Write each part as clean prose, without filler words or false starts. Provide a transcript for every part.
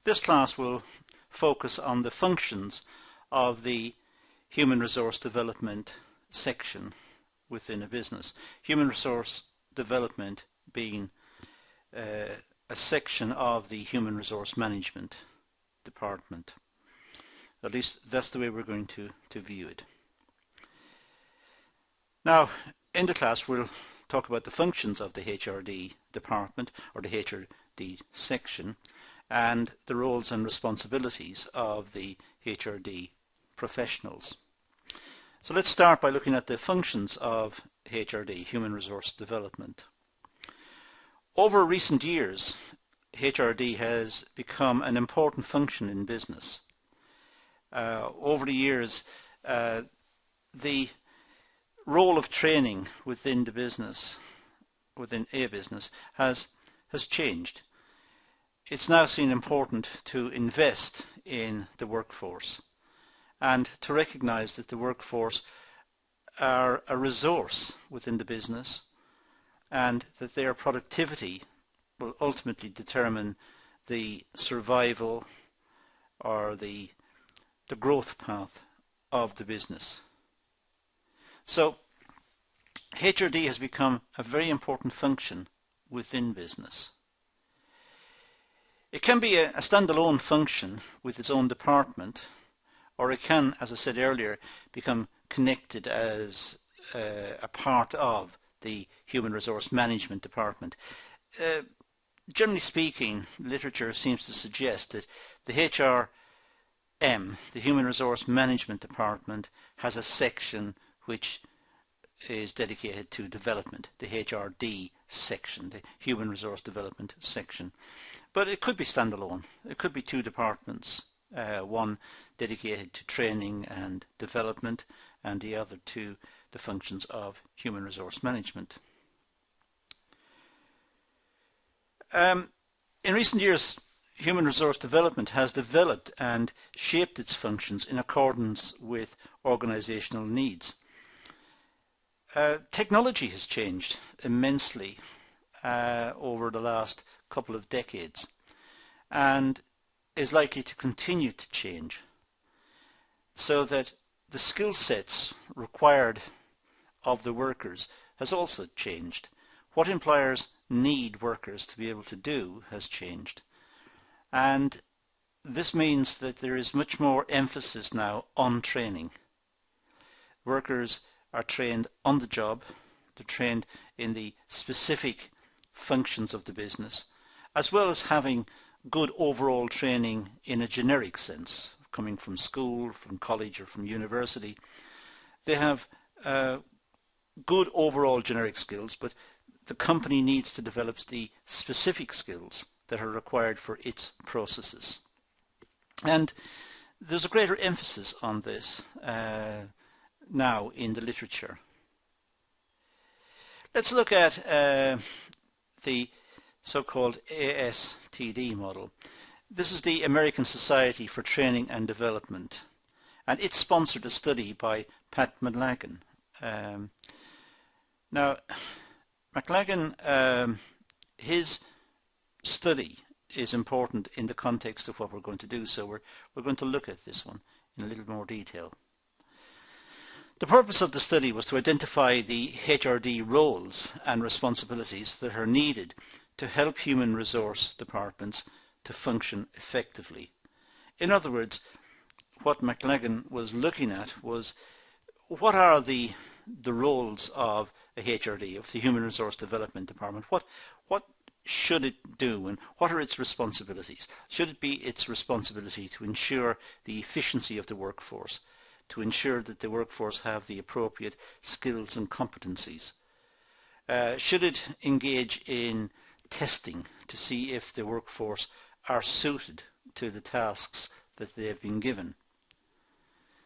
This class will focus on the functions of the human resource development section within a business. Human resource development being a section of the human resource management department. At least that's the way we're going to view it. Now, in the class we'll talk about the functions of the HRD department or the HRD section and the roles and responsibilities of the HRD professionals. So let's start by looking at the functions of HRD, Human Resource Development. Over recent years, HRD has become an important function in business. Over the years, the role of training within the business, within a business, has changed. It's now seen important to invest in the workforce and to recognize that the workforce are a resource within the business and that their productivity will ultimately determine the survival or the growth path of the business. So HRD has become a very important function within business. It can be a standalone function with its own department, or it can, as I said earlier, become connected as a part of the Human Resource Management Department. Generally speaking, literature seems to suggest that the HRM, the Human Resource Management Department, has a section which is dedicated to development, the HRD section, the Human Resource Development section. But it could be standalone. It could be two departments, one dedicated to training and development and the other to the functions of human resource management. In recent years, human resource development has developed and shaped its functions in accordance with organisational needs. Technology has changed immensely over the last couple of decades and is likely to continue to change, so that the skill sets required of the workers has also changed. What employers need workers to be able to do has changed, and this means that there is much more emphasis now on training. Workers are trained on the job, they're trained in the specific functions of the business, as well as having good overall training in a generic sense, coming from school, from college or from university. They have good overall generic skills, but the company needs to develop the specific skills that are required for its processes. And there's a greater emphasis on this now in the literature. Let's look at the so-called ASTD model. This is the American Society for Training and Development, and it sponsored a study by Pat McLagan. Now, McLagan, his study is important in the context of what we're going to do, so we're going to look at this one in a little more detail. The purpose of the study was to identify the HRD roles and responsibilities that are needed to help human resource departments to function effectively. In other words, what McLagan was looking at was what are the roles of a HRD, of the Human Resource Development Department. What should it do and what are its responsibilities? Should it be its responsibility to ensure the efficiency of the workforce, to ensure that the workforce have the appropriate skills and competencies? Should it engage in testing to see if the workforce are suited to the tasks that they have been given?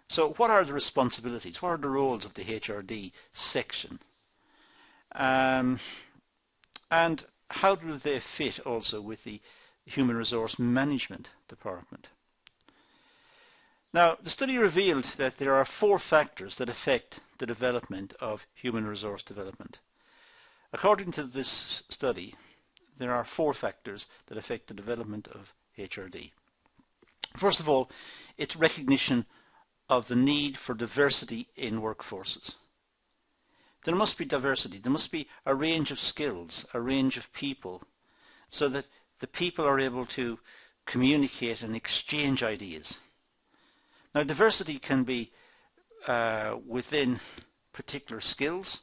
So what are the responsibilities? What are the roles of the HRD section? And how do they fit also with the Human Resource Management Department? Now, the study revealed that there are 4 factors that affect the development of human resource development. According to this study, there are 4 factors that affect the development of HRD. First of all, it's recognition of the need for diversity in workforces. There must be diversity. There must be a range of skills, a range of people, so that the people are able to communicate and exchange ideas. Now, diversity can be within particular skills,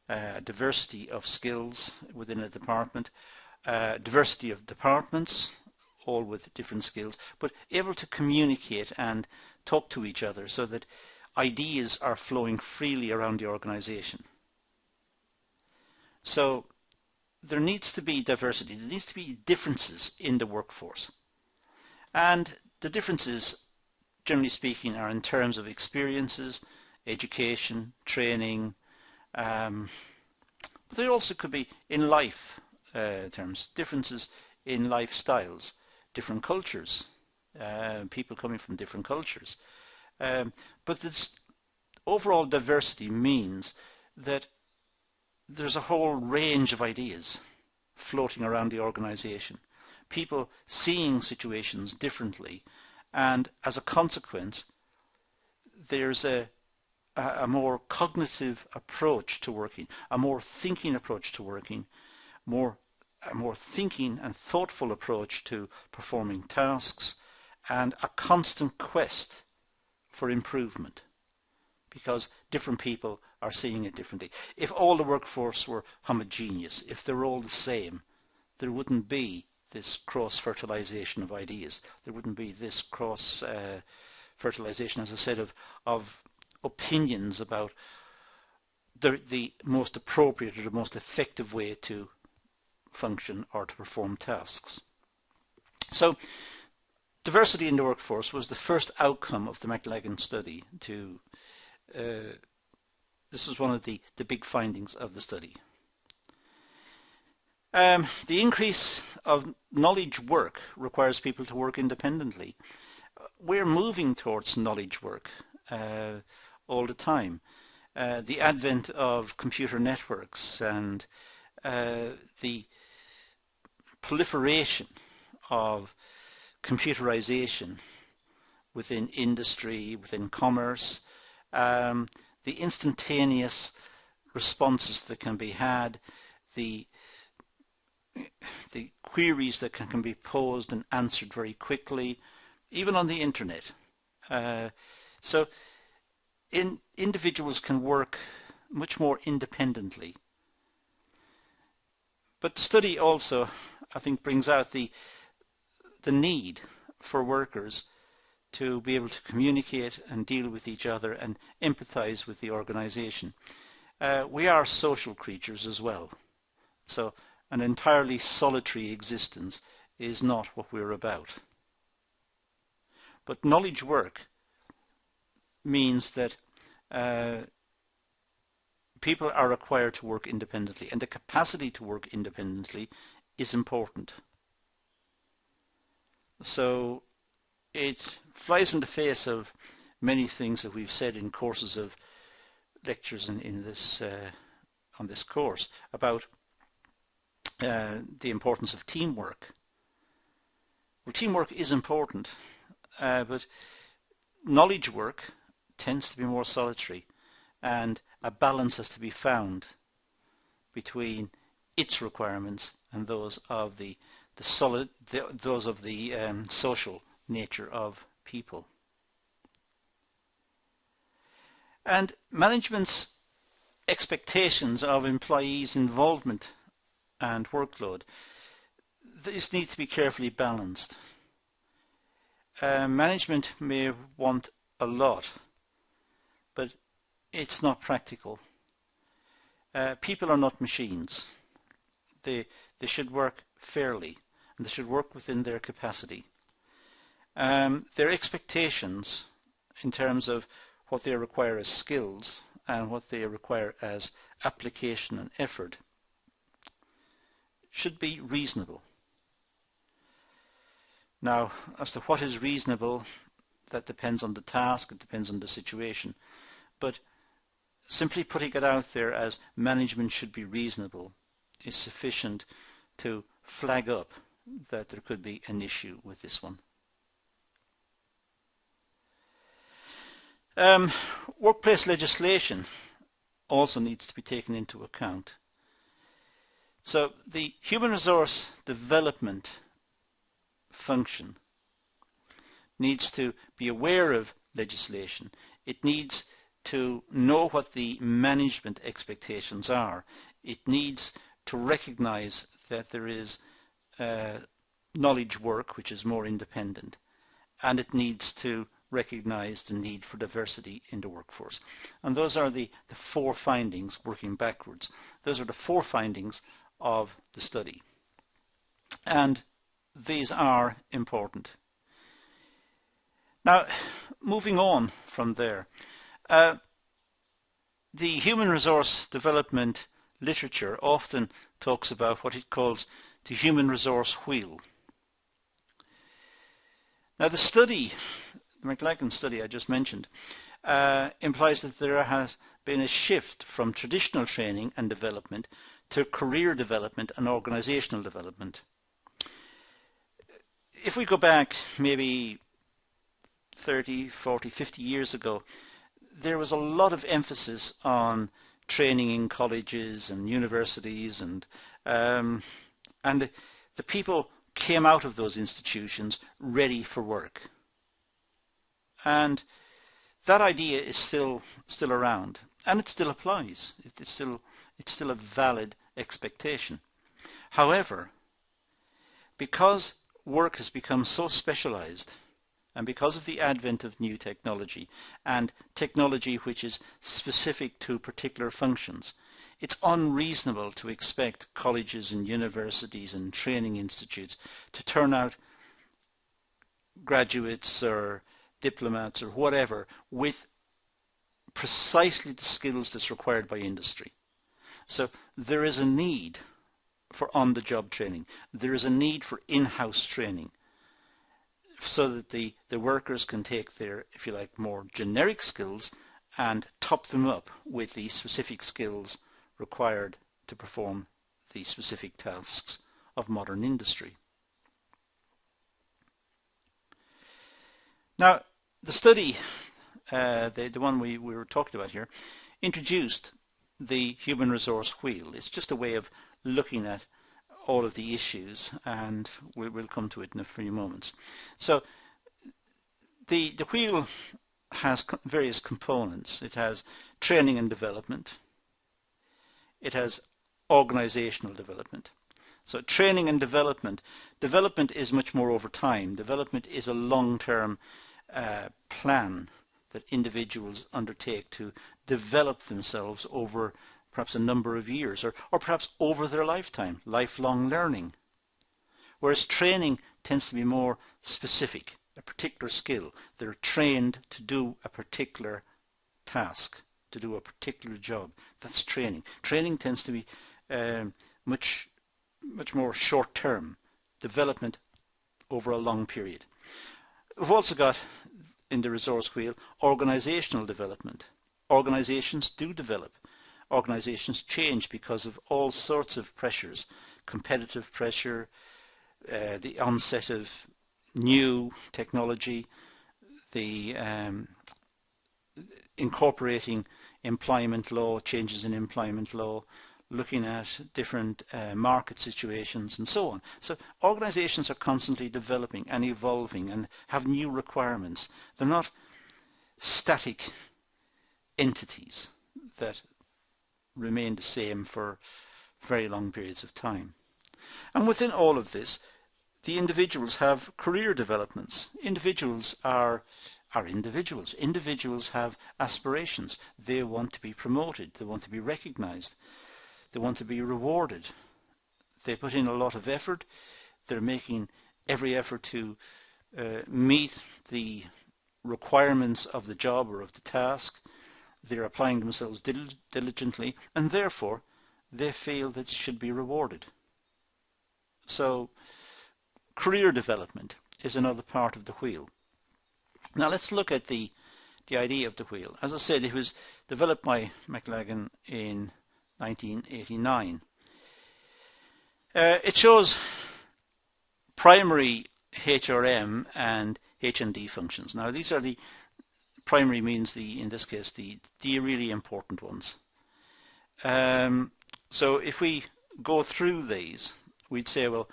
diversity of skills within a department, diversity of departments, all with different skills, but able to communicate and talk to each other so that ideas are flowing freely around the organization. So there needs to be diversity, there needs to be differences in the workforce. And the differences, generally speaking, are in terms of experiences, education, training, but they also could be in life terms, differences in lifestyles, different cultures, people coming from different cultures. But this overall diversity means that there's a whole range of ideas floating around the organization, people seeing situations differently, and as a consequence there's a more cognitive approach to working, a more thinking approach to working, a more thinking and thoughtful approach to performing tasks, and a constant quest for improvement, because different people are seeing it differently. If all the workforce were homogeneous, if they were all the same, there wouldn't be this cross-fertilization of ideas. There wouldn't be this cross-fertilization, as I said, of opinions about the most appropriate or the most effective way to function or to perform tasks. So diversity in the workforce was the first outcome of the McLagan study. This was one of the big findings of the study. The increase of knowledge work requires people to work independently. We're moving towards knowledge work all the time. The advent of computer networks and the proliferation of computerization within industry, within commerce, the instantaneous responses that can be had, the queries that can be posed and answered very quickly, even on the internet. So individuals can work much more independently. But the study also, I think, brings out the need for workers to be able to communicate and deal with each other and empathize with the organization. We are social creatures as well, so an entirely solitary existence is not what we're about. But knowledge work means that people are required to work independently, and the capacity to work independently is important. So it flies in the face of many things that we've said in courses of lectures in this on this course about the importance of teamwork. Well, teamwork is important, but knowledge work tends to be more solitary, and a balance has to be found between its requirements and those of the social nature of people. And management's expectations of employees' involvement and workload, this needs to be carefully balanced. Management may want a lot, but it's not practical. People are not machines. They should work fairly, and they should work within their capacity. Their expectations in terms of what they require as skills and what they require as application and effort should be reasonable. Now, as to what is reasonable, that depends on the task, it depends on the situation, but simply putting it out there as management should be reasonable is sufficient to flag up that there could be an issue with this one. Workplace legislation also needs to be taken into account. So the human resource development function needs to be aware of legislation. It needs to know what the management expectations are. It needs to recognize that there is knowledge work which is more independent, and it needs to recognize the need for diversity in the workforce. And those are the 4 findings, working backwards. Those are the 4 findings of the study, and these are important. Now, moving on from there, the human resource development literature often talks about what it calls the human resource wheel. Now, the study, the McLagan study I just mentioned, implies that there has been a shift from traditional training and development to career development and organisational development. If we go back maybe 30, 40, 50 years ago, there was a lot of emphasis on training in colleges and universities, and the people came out of those institutions ready for work. And that idea is still around, and it still applies. It's still a valid expectation. However, because work has become so specialized, and because of the advent of new technology, and technology which is specific to particular functions, it's unreasonable to expect colleges and universities and training institutes to turn out graduates or diplomats or whatever with precisely the skills that's required by industry. So there is a need for on-the-job training. There is a need for in-house training, so that the workers can take their, if you like, more generic skills and top them up with the specific skills required to perform the specific tasks of modern industry. Now, the study, the one we were talking about here, introduced the human resource wheel. It's just a way of looking at all of the issues, and we'll come to it in a few moments. So the wheel has various components. It has training and development. It has organizational development. So training and development is much more over time. Development is a long-term plan that individuals undertake to develop themselves over perhaps a number of years, or perhaps over their lifetime, lifelong learning. Whereas training tends to be more specific, a particular skill. They're trained to do a particular task, to do a particular job. That's training. Training tends to be much more short-term, development over a long period. We've also got, in the resource wheel, organizational development. Organizations do develop. Organizations change because of all sorts of pressures, competitive pressure, the onset of new technology, the incorporating employment law, changes in employment law, looking at different market situations and so on. So organizations are constantly developing and evolving and have new requirements. They're not static entities that remain the same for very long periods of time. And within all of this, the individuals have career developments. Individuals are individuals. Individuals have aspirations. They want to be promoted. They want to be recognized. They want to be rewarded. They put in a lot of effort. They're making every effort to meet the requirements of the job or of the task. They're applying themselves diligently, and therefore they feel that it should be rewarded. So career development is another part of the wheel. Now let's look at the idea of the wheel. As I said, it was developed by McLagan in 1989. It shows primary HRM and H&D functions. Now these are the primary means in this case, the really important ones. So if we go through these, we'd say, well,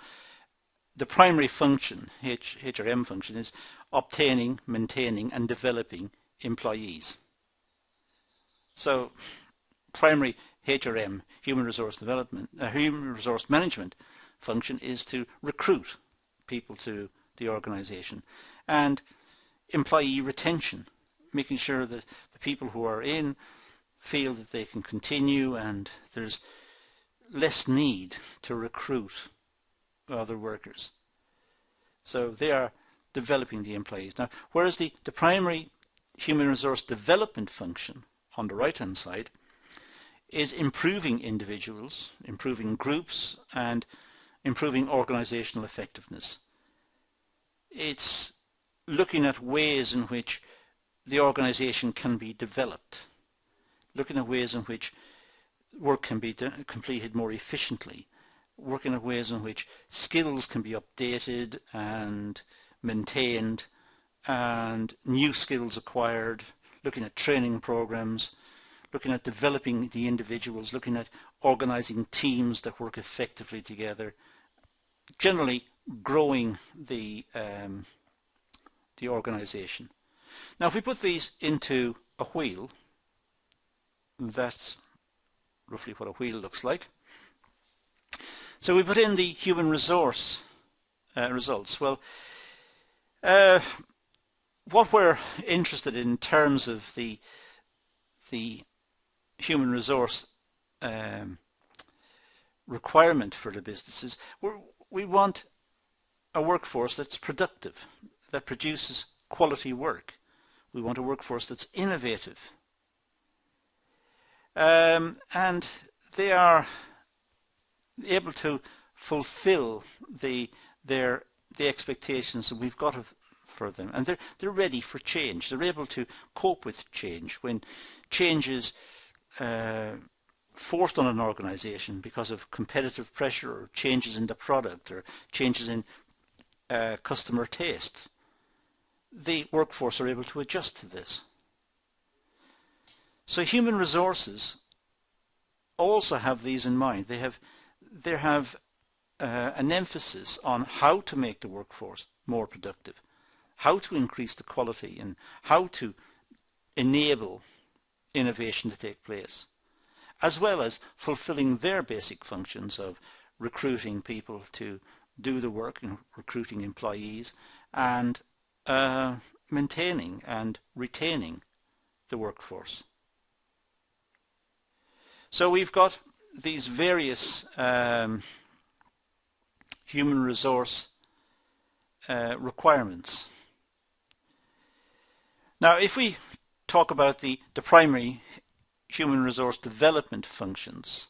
the primary function, HRM function, is obtaining, maintaining and developing employees. So primary HRM, human resource development, human resource management function is to recruit people to the organization, and employee retention, making sure that the people who are in feel that they can continue and there's less need to recruit other workers. So they are developing the employees. Now, whereas the primary human resource development function on the right hand side is improving individuals, improving groups and improving organizational effectiveness. It's looking at ways in which the organization can be developed, looking at ways in which work can be completed more efficiently, working at ways in which skills can be updated and maintained and new skills acquired, looking at training programs, looking at developing the individuals, looking at organizing teams that work effectively together, generally growing the organization. Now if we put these into a wheel, that's roughly what a wheel looks like. So we put in the human resource results. Well, what we're interested in terms of the human resource requirement for the businesses, we want a workforce that's productive, that produces quality work. We want a workforce that's innovative. And they are able to fulfill the expectations that we've got for them, and they're ready for change. They're able to cope with change when change is forced on an organization because of competitive pressure or changes in the product or changes in customer taste. The workforce are able to adjust to this. So human resources also have these in mind. They have an emphasis on how to make the workforce more productive, how to increase the quality, and how to enable innovation to take place, as well as fulfilling their basic functions of recruiting people to do the work and recruiting employees and maintaining and retaining the workforce. So we've got these various human resource requirements. Now if we talk about the primary human resource development functions,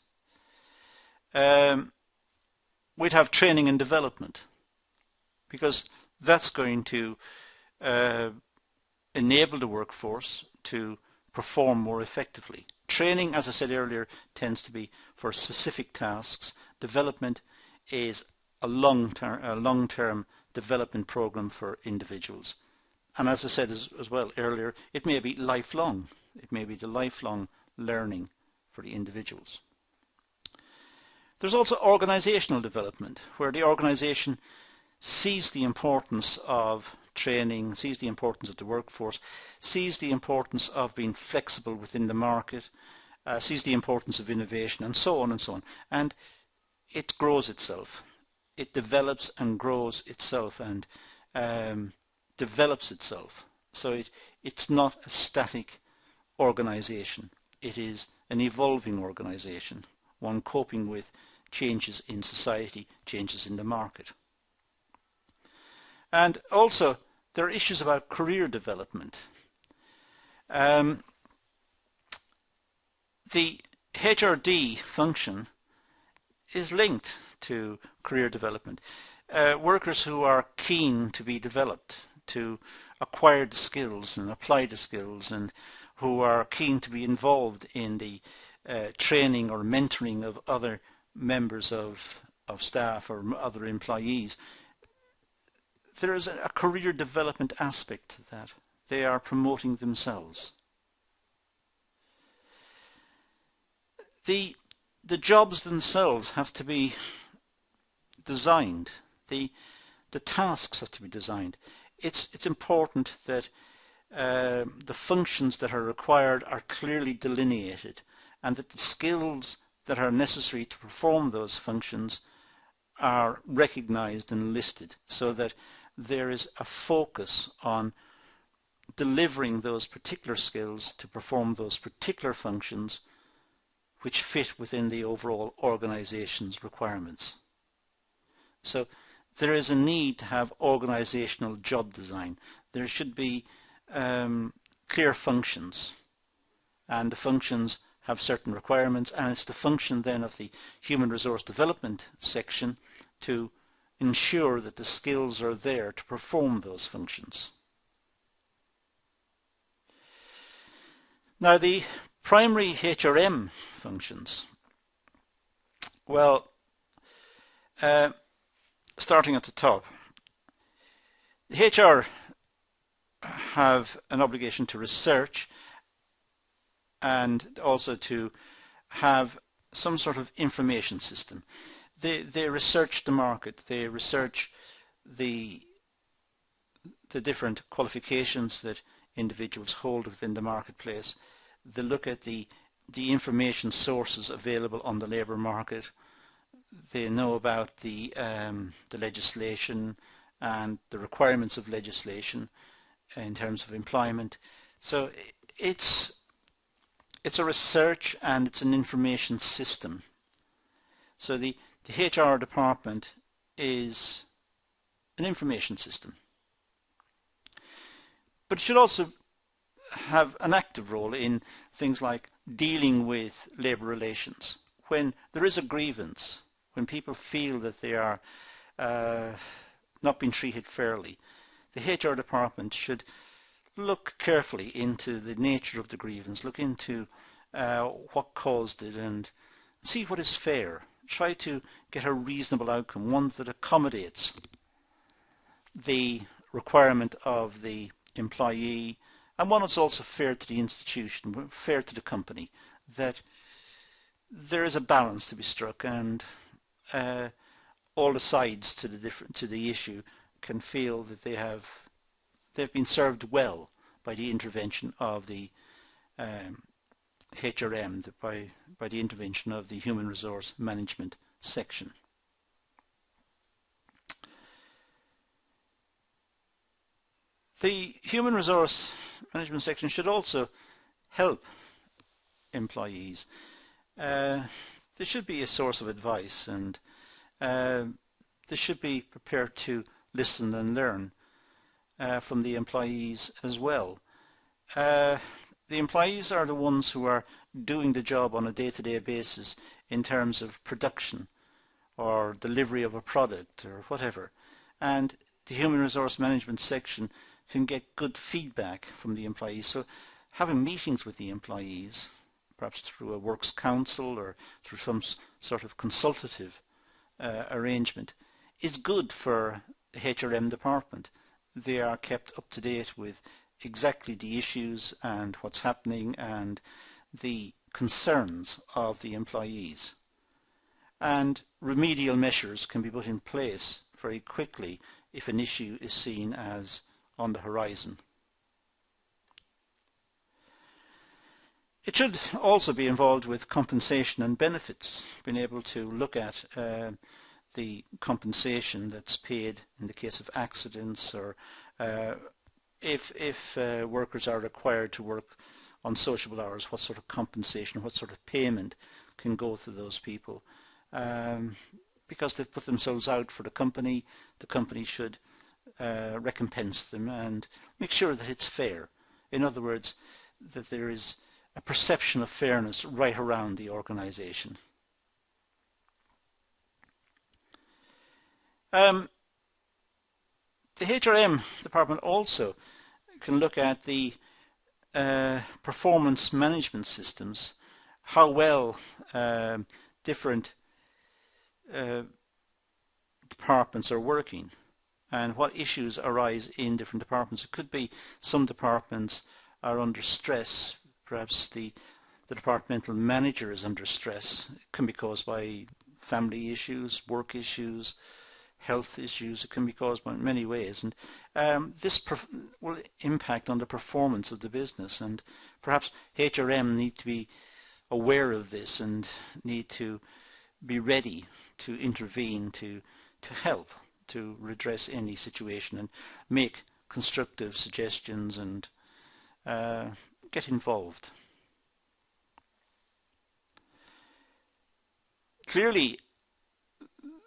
we'd have training and development, because that's going to enable the workforce to perform more effectively. Training, as I said earlier, tends to be for specific tasks. Development is a long-term development program for individuals. And as I said as well earlier, it may be lifelong. It may be the lifelong learning for the individuals. There's also organisational development, where the organisation sees the importance of training, sees the importance of the workforce, sees the importance of being flexible within the market, sees the importance of innovation, and so on and so on. And it grows itself. It develops and grows itself and develops itself. So it's not a static organisation. It is an evolving organisation, one coping with changes in society, changes in the market. And also there are issues about career development. The HRD function is linked to career development. Workers who are keen to be developed, to acquire the skills and apply the skills, and who are keen to be involved in the training or mentoring of other members of staff or other employees. There is a career development aspect to that. they are promoting themselves. The jobs themselves have to be designed. The tasks have to be designed. It's important that the functions that are required are clearly delineated, and that the skills that are necessary to perform those functions are recognized and listed, so that there is a focus on delivering those particular skills to perform those particular functions which fit within the overall organization's requirements. So there is a need to have organizational job design. There should be clear functions, and the functions have certain requirements, and it's the function then of the Human Resource Development section to ensure that the skills are there to perform those functions. Now, the primary HRM functions, well, starting at the top, the HR have an obligation to research and also to have some sort of information system. They research the market, they research the different qualifications that individuals hold within the marketplace. They look at the information sources available on the labour market. They know about the legislation and the requirements of legislation in terms of employment. So it's a research and it's an information system. So the HR department is an information system. But it should also have an active role in things like dealing with labour relations. When there is a grievance, when people feel that they are not being treated fairly, the HR department should look carefully into the nature of the grievance, look into what caused it, and see what is fair. Try to get a reasonable outcome, one that accommodates the requirement of the employee, and one that's also fair to the institution, fair to the company, that there is a balance to be struck, and all the sides to the issue can feel that they've been served well by the intervention of the HRM, by the intervention of the Human Resource Management section. The Human Resource Management section should also help employees. They should be a source of advice, and they should be prepared to listen and learn from the employees as well. The employees are the ones who are doing the job on a day-to-day basis in terms of production or delivery of a product or whatever, and the Human Resource Management section can get good feedback from the employees. So having meetings with the employees, perhaps through a works council or through some sort of consultative arrangement, is good for the HRM department. They are kept up to date with exactly the issues and what's happening and the concerns of the employees. And remedial measures can be put in place very quickly if an issue is seen as on the horizon. It should also be involved with compensation and benefits, being able to look at the compensation that's paid in the case of accidents, or if workers are required to work on sociable hours, what sort of compensation, what sort of payment can go to those people. Because they've put themselves out for the company should recompense them and make sure that it's fair. In other words, that there is a perception of fairness right around the organization. The HRM department also can look at the performance management systems, how well different departments are working, and what issues arise in different departments. It could be some departments are under stress, perhaps the departmental manager is under stress. It can be caused by family issues, work issues, health issues. It can be caused by many ways, and this will impact on the performance of the business, and perhaps HRM need to be aware of this and need to be ready to intervene to help to redress any situation and make constructive suggestions and get involved. Clearly,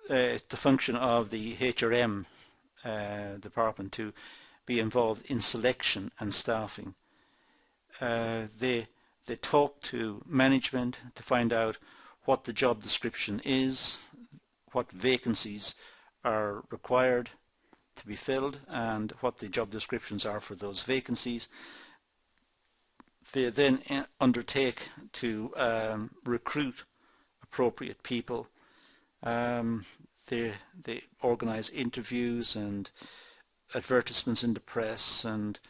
it's the function of the HRM department to be involved in selection and staffing. They talk to management to find out what the job description is, what vacancies are required to be filled, and what the job descriptions are for those vacancies. They then undertake to recruit appropriate people. They organise interviews and advertisements in the press, and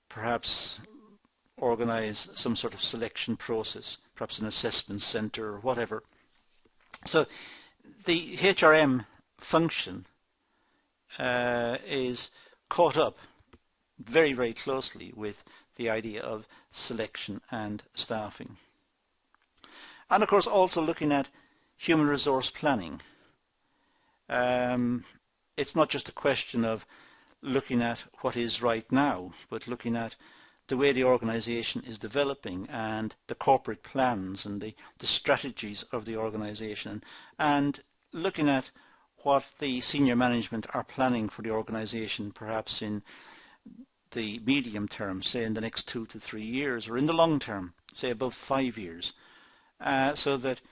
perhaps organise some sort of selection process, perhaps an assessment centre or whatever. So the HRM function is caught up very, very closely with the idea of selection and staffing. And of course also looking at human resource planning. It's not just a question of looking at what is right now, but looking at the way the organisation is developing and the corporate plans and the strategies of the organisation, and looking at what the senior management are planning for the organisation, perhaps in the medium term, say in the next 2 to 3 years, or in the long term, say above 5 years, so that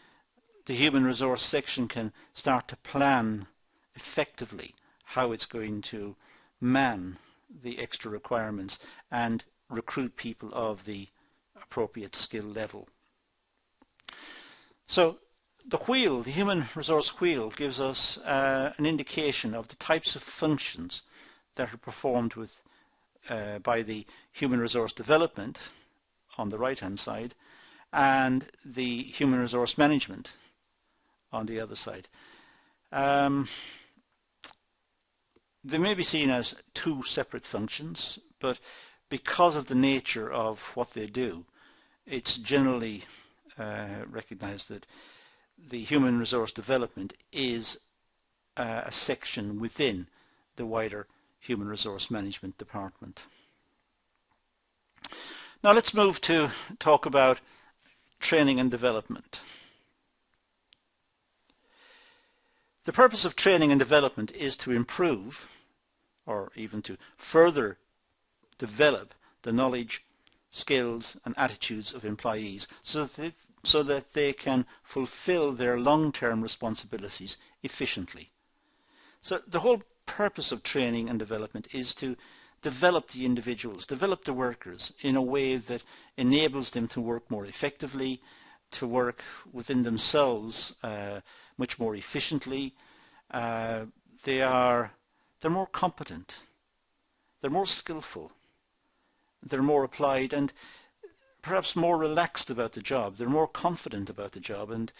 the human resource section can start to plan effectively how it's going to man the extra requirements and recruit people of the appropriate skill level. So the wheel, the human resource wheel, gives us an indication of the types of functions that are performed with by the human resource development on the right hand side and the human resource management on the other side. They may be seen as two separate functions, but because of the nature of what they do, it's generally recognized that the human resource development is a section within the wider human resource management department. Now let's move to talk about training and development. The purpose of training and development is to improve, or even to further develop, the knowledge, skills and attitudes of employees so that they can fulfill their long-term responsibilities efficiently. So the whole purpose of training and development is to develop the individuals, develop the workers in a way that enables them to work more effectively, to work within themselves much more efficiently. They're more competent, they're more skillful, they're more applied and perhaps more relaxed about the job, they're more confident about the job, and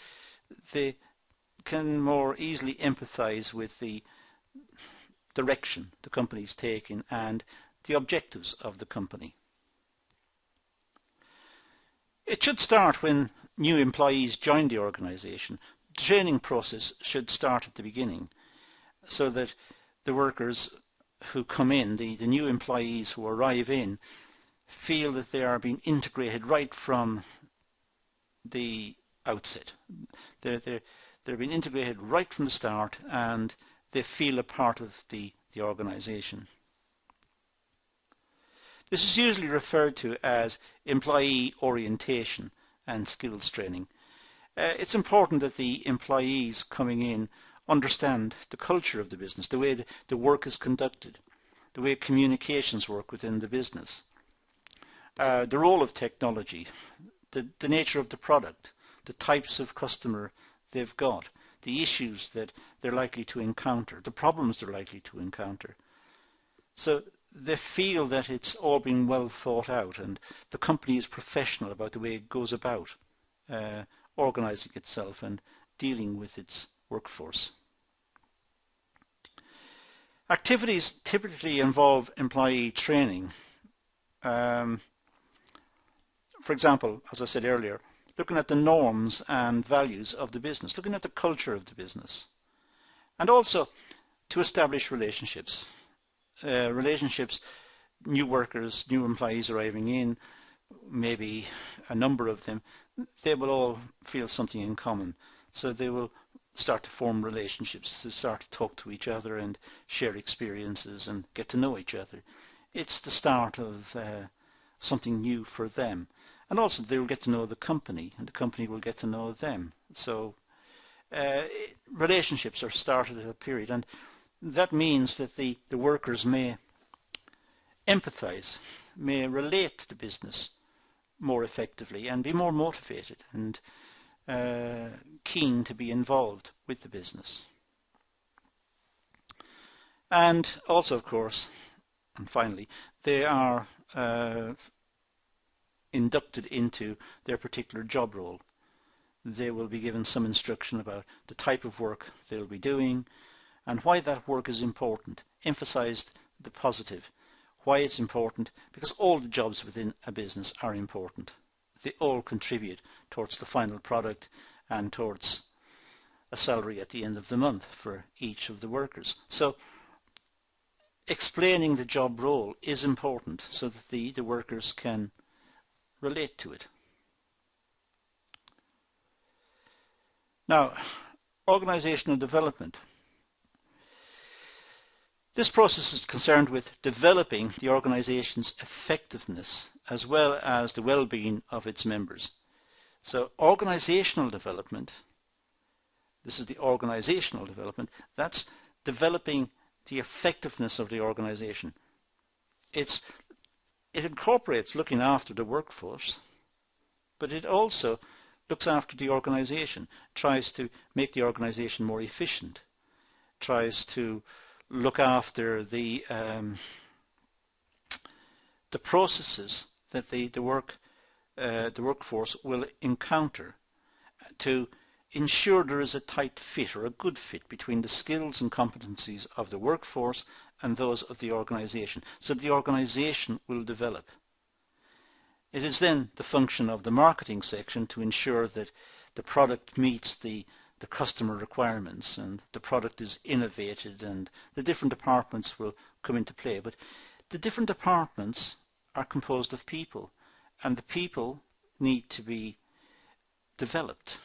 they can more easily empathize with the direction the company is taking and the objectives of the company. It should start when new employees join the organization. The training process should start at the beginning so that the workers who come in, the new employees who arrive in, feel that they are being integrated right from the outset. They're being integrated right from the start and they feel a part of the organization. This is usually referred to as employee orientation and skills training. It's important that the employees coming in understand the culture of the business, the way the work is conducted, the way communications work within the business, the role of technology, the nature of the product, the types of customer they've got, the issues that they're likely to encounter, the problems they're likely to encounter. So they feel that it's all been well thought out and the company is professional about the way it goes about organising itself and dealing with its workforce. Activities typically involve employee training. For example, as I said earlier, looking at the norms and values of the business, looking at the culture of the business, and also to establish relationships. Relationships, new workers, new employees arriving in, maybe a number of them, they will all feel something in common. So they will start to form relationships, to start to talk to each other and share experiences and get to know each other. It's the start of something new for them. And also they will get to know the company and the company will get to know them. So relationships are started at a period, and that means that the workers may empathize, may relate to the business more effectively and be more motivated and keen to be involved with the business. And also, of course, and finally, they are inducted into their particular job role. They will be given some instruction about the type of work they'll be doing and why that work is important, emphasized the positive. Why it's important? Because all the jobs within a business are important. They all contribute towards the final product and towards a salary at the end of the month for each of the workers. So explaining the job role is important so that the workers can relate to it. Now, organisational development. This process is concerned with developing the organisation's effectiveness as well as the well-being of its members. So organisational development, this is the organisational development, that's developing the effectiveness of the organisation. It incorporates looking after the workforce, but it also looks after the organisation, tries to make the organisation more efficient, tries to look after the processes that the workforce will encounter to ensure there is a tight fit or a good fit between the skills and competencies of the workforce and those of the organisation, so the organisation will develop. It is then the function of the marketing section to ensure that the product meets the customer requirements and the product is innovated, and the different departments will come into play. But the different departments are composed of people, and the people need to be developed,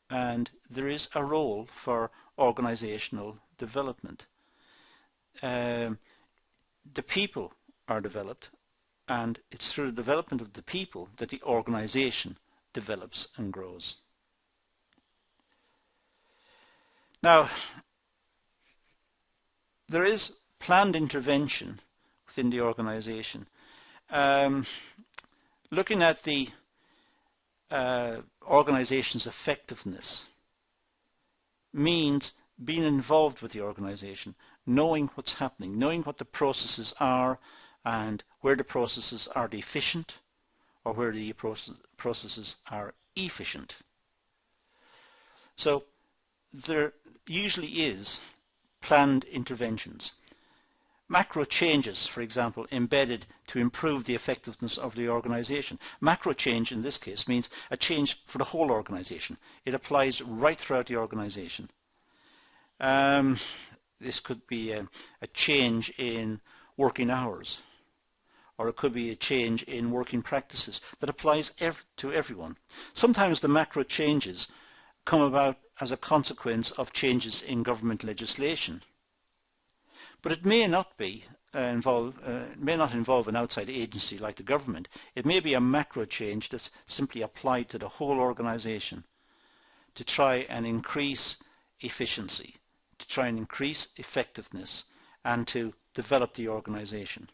and there is a role for organisational development. The people are developed, and it's through the development of the people that the organisation develops and grows. Now, there is planned intervention within the organisation. Looking at the organisation's effectiveness means being involved with the organisation, knowing what's happening, knowing what the processes are and where the processes are deficient or where the processes are efficient. So there usually is planned interventions. Macro changes, for example, embedded to improve the effectiveness of the organisation. Macro change in this case means a change for the whole organisation. It applies right throughout the organisation. This could be a change in working hours, or it could be a change in working practices that applies to everyone. Sometimes the macro changes come about as a consequence of changes in government legislation. But it may not be involve an outside agency like the government. It may be a macro change that's simply applied to the whole organisation to try and increase efficiency, to try and increase effectiveness, and to develop the organisation.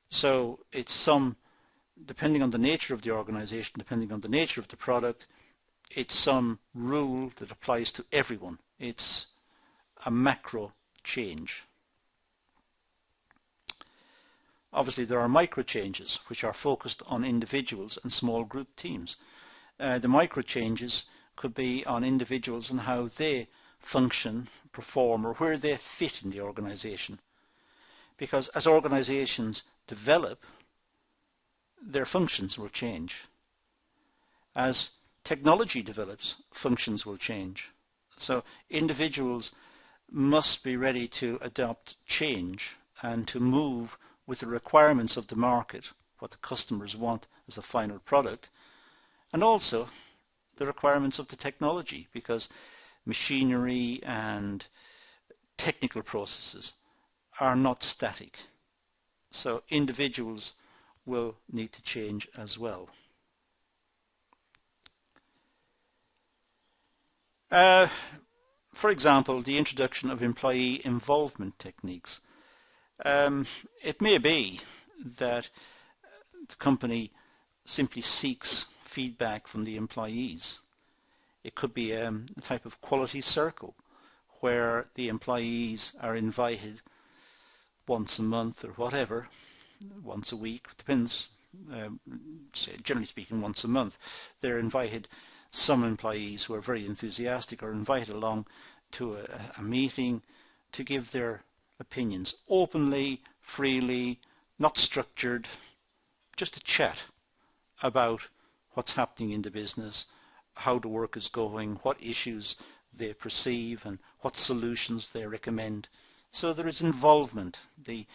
So it's depending on the nature of the organisation, depending on the nature of the product, it's some rule that applies to everyone. It's a macro change. Obviously there are micro changes which are focused on individuals and small group teams. The micro changes could be on individuals and how they function, perform, or where they fit in the organisation. Because as organisations develop, their functions will change. As technology develops, functions will change. So individuals must be ready to adopt change and to move with the requirements of the market, what the customers want as a final product, and also the requirements of the technology, because machinery and technical processes are not static. So individuals will need to change as well. For example, the introduction of employee involvement techniques. It may be that the company simply seeks feedback from the employees. It could be a type of quality circle where the employees are invited once a month or whatever, once a week, depends, generally speaking once a month. They're invited, some employees who are very enthusiastic are invited along to a meeting to give their opinions openly, freely, not structured, just a chat about what's happening in the business, how the work is going, what issues they perceive and what solutions they recommend. So there is involvement. The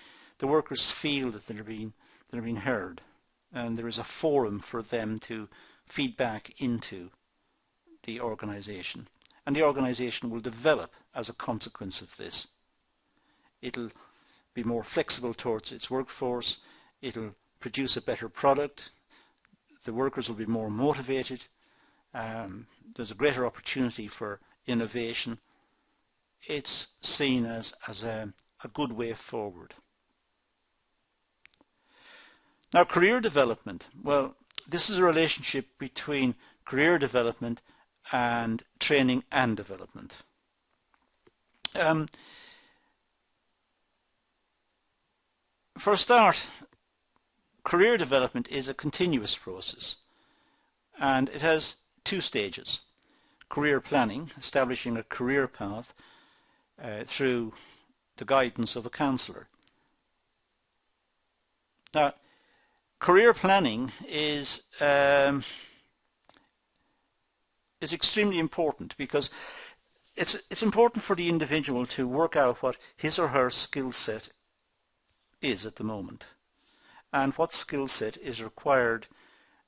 workers feel that they're being heard, and there is a forum for them to feed back into the organisation, and the organisation will develop as a consequence of this. It'll be more flexible towards its workforce, it'll produce a better product, the workers will be more motivated, there's a greater opportunity for innovation. It's seen as a good way forward. Now, career development. Well, this is a relationship between career development and training and development. For a start, career development is a continuous process, and it has two stages. Career planning, establishing a career path through the guidance of a counsellor. Now, career planning is extremely important because it's important for the individual to work out what his or her skill set is at the moment and what skill set is required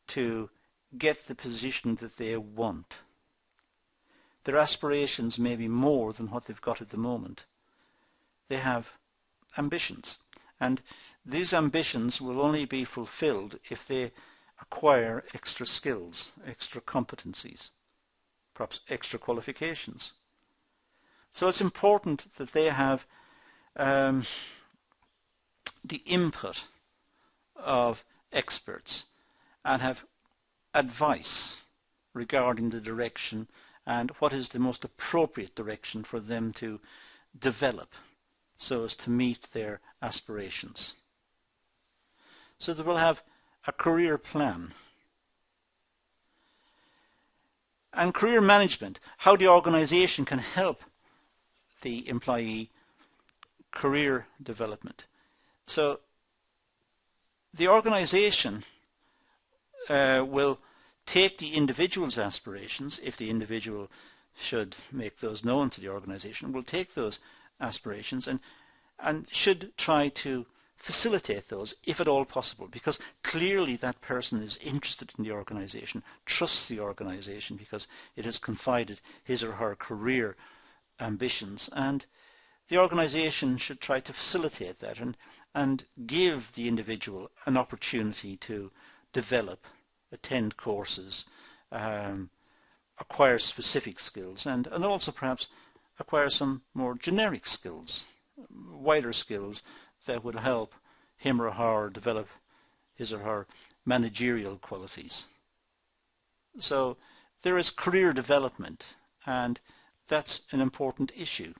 to get the position that they want. Their aspirations may be more than what they've got at the moment. They have ambitions, and these ambitions will only be fulfilled if they acquire extra skills, extra competencies, perhaps extra qualifications. So it's important that they have the input of experts and have advice regarding the direction and what is the most appropriate direction for them to develop so as to meet their aspirations. So they will have a career plan. And career management, how the organisation can help the employee career development. So the organisation will take the individual's aspirations, if the individual should make those known to the organisation, will take those aspirations and should try to facilitate those if at all possible, because clearly that person is interested in the organisation, trusts the organisation because it has confided his or her career ambitions, and the organisation should try to facilitate that and give the individual an opportunity to develop, attend courses, acquire specific skills, and also perhaps acquire some more generic skills, wider skills that would help him or her develop his or her managerial qualities. So there is career development, and that's an important issue.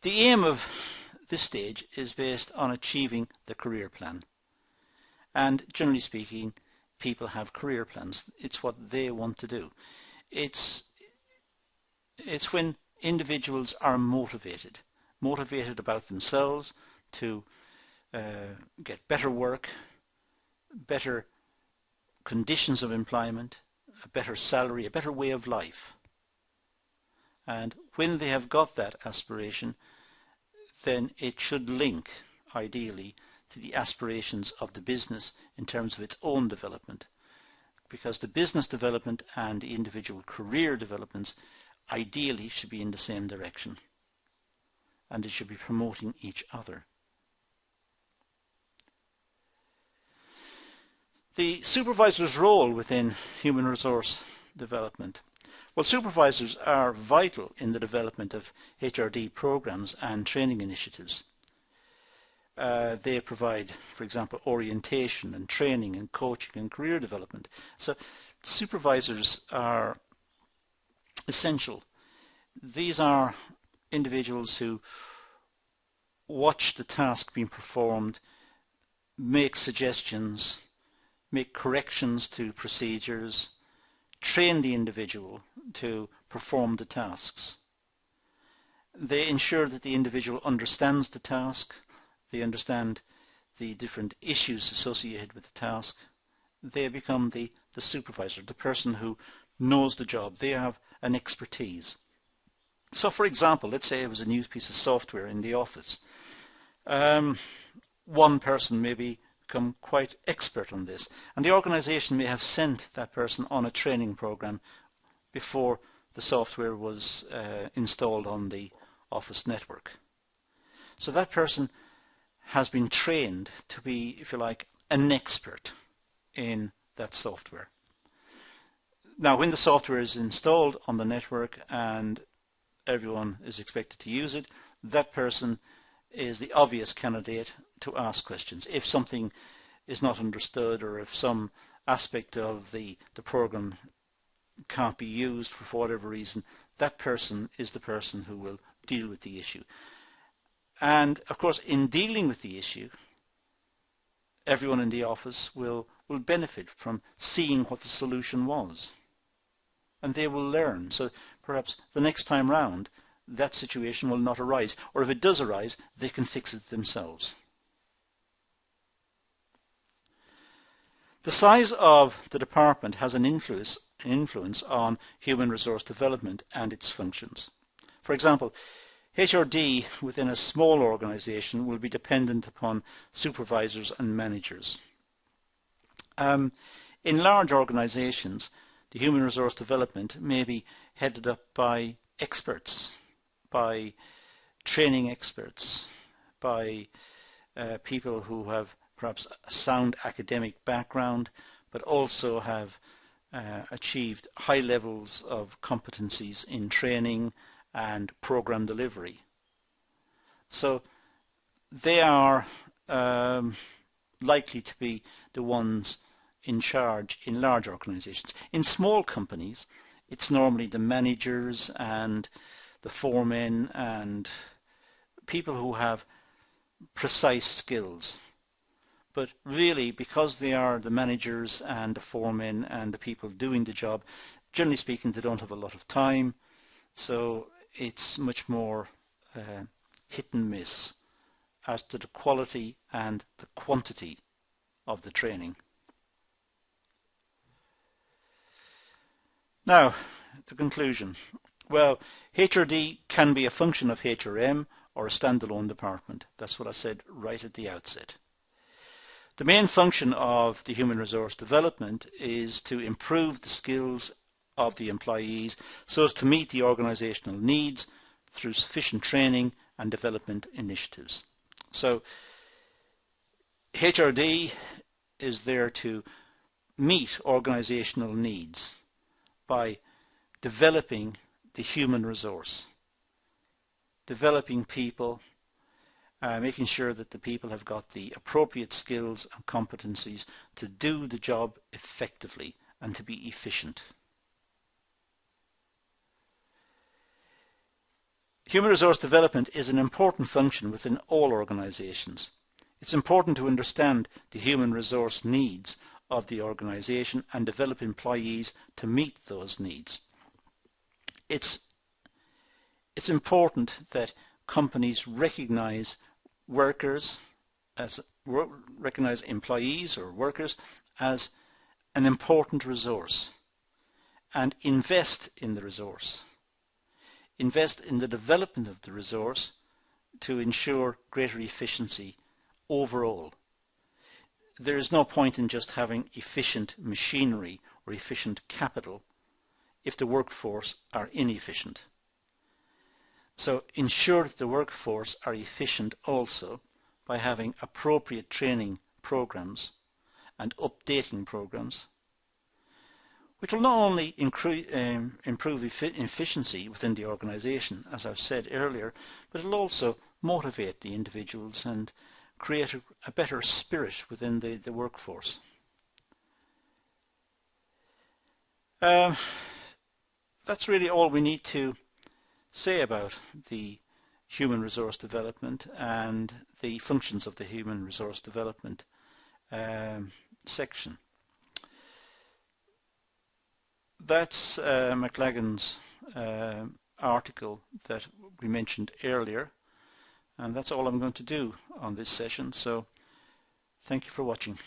The aim of this stage is based on achieving the career plan. And generally speaking, people have career plans. It's what they want to do. It's when individuals are motivated about themselves to get better work, better conditions of employment, a better salary, a better way of life. And when they have got that aspiration, then it should link, ideally, to the aspirations of the business in terms of its own development. Because the business development and the individual career developments ideally should be in the same direction. And it should be promoting each other. The supervisor's role within human resource development. Well, supervisors are vital in the development of HRD programs and training initiatives. They provide, for example, orientation and training and coaching and career development. So supervisors are essential. These are individuals who watch the task being performed, make suggestions, make corrections to procedures, train the individual to perform the tasks. They ensure that the individual understands the task, they understand the different issues associated with the task. They become the supervisor, the person who knows the job. They have an expertise. So for example, let's say it was a new piece of software in the office. One person maybe become quite expert on this, and the organization may have sent that person on a training program before the software was installed on the office network. So that person has been trained to be, if you like, an expert in that software. Now when the software is installed on the network and everyone is expected to use it, that person is the obvious candidate to ask questions. If something is not understood, or if some aspect of the program can't be used for whatever reason, that person is the person who will deal with the issue. And of course, in dealing with the issue, everyone in the office will benefit from seeing what the solution was, and they will learn. So perhaps the next time round that situation will not arise, or if it does arise, they can fix it themselves. The size of the department has an influence on human resource development and its functions. For example, HRD within a small organization will be dependent upon supervisors and managers. In large organizations, the human resource development may be headed up by experts, by training experts, by people who have perhaps a sound academic background, but also have achieved high levels of competencies in training and program delivery. So they are likely to be the ones in charge in large organizations. In small companies, it's normally the managers and the foremen and people who have precise skills. But really, because they are the managers and the foremen and the people doing the job, generally speaking, they don't have a lot of time, so it's much more hit and miss as to the quality and the quantity of the training. Now, the conclusion. Well, HRD can be a function of HRM or a standalone department. That's what I said right at the outset. The main function of the human resource development is to improve the skills of the employees so as to meet the organizational needs through sufficient training and development initiatives. So HRD is there to meet organizational needs by developing the human resource, developing people, making sure that the people have got the appropriate skills and competencies to do the job effectively and to be efficient. Human resource development is an important function within all organisations. It's important to understand the human resource needs of the organisation and develop employees to meet those needs. It's important that companies recognise employees or workers as an important resource and invest in the resource. Invest in the development of the resource to ensure greater efficiency overall. There is no point in just having efficient machinery or efficient capital if the workforce are inefficient. So ensure that the workforce are efficient also by having appropriate training programs and updating programs, which will not only improve efficiency within the organisation, as I've said earlier, but it will also motivate the individuals and create a better spirit within the workforce. That's really all we need to say about the human resource development and the functions of the human resource development section. That's McLagan's article that we mentioned earlier, and that's all I'm going to do on this session, so thank you for watching.